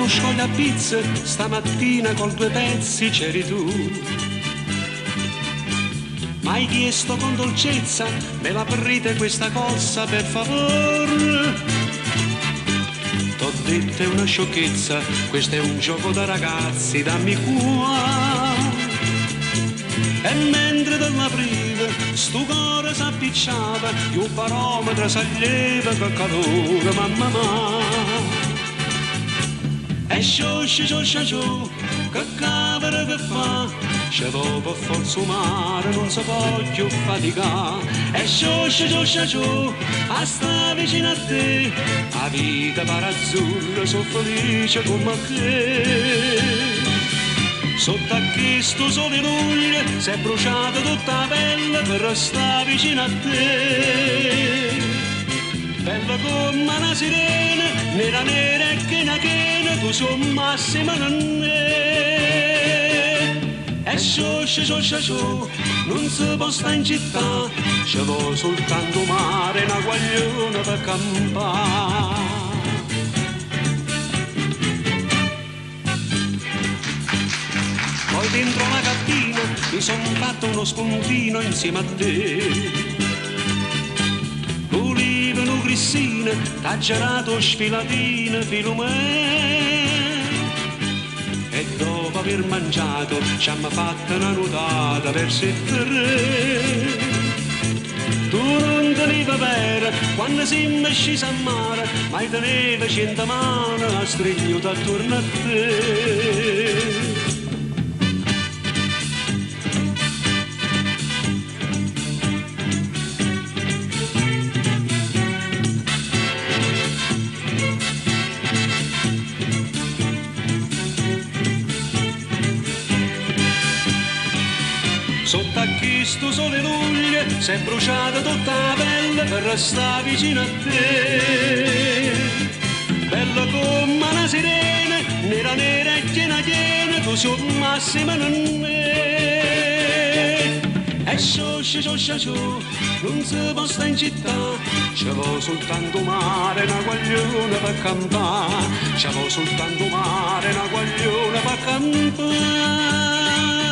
uno scoglia a pizza, stamattina col 2 pezzi c'eri tu. M'hai chiesto con dolcezza, me la aprite questa cosa per favore. T'ho detto è una sciocchezza, questo è un gioco da ragazzi, dammi qua. E mentre te l'apriva, sto cuore s'appicciava, io barometro s'aglieva che calore, mamma mia. E scioscia, scioscia, sciò, che cavolo che fa? C'è dopo forza umana, non si può più faticare. E scioscia, scioscia, sciò, a sta vicino a te, a vita pare azzurra, so felice come te. Sotto a questo sole luglio si è bruciata tutta la pelle per restare vicino a te. Bella come una sirena, nera nera e chena chena, tu sei massima non è. E scioscia, scioscia, sciò, non si può stare in città, ci vuole soltanto mare, una guagliona per campare. Poi dentro la cabina mi son fatto uno spuntino insieme a te. Volevano grissina, t'ha girato sfilatina, filomè. E dopo aver mangiato ci hanno fatto una nuotata verso il tre. Tu non tenevi vera quando siamo scesi a mare, ma tenevi 100 mani a stringere attorno a te. Sotto a questo sole luglio si è bruciata tutta la pelle per restare vicino a te. Bella come una sirena, nera nera e piena piena, tu sei un massimo non è. E scioscia, scioscia, sciò, non si può stare in città, ci vuole soltanto mare, una guagliona per campare, ci vuole soltanto mare, una guagliona per campare.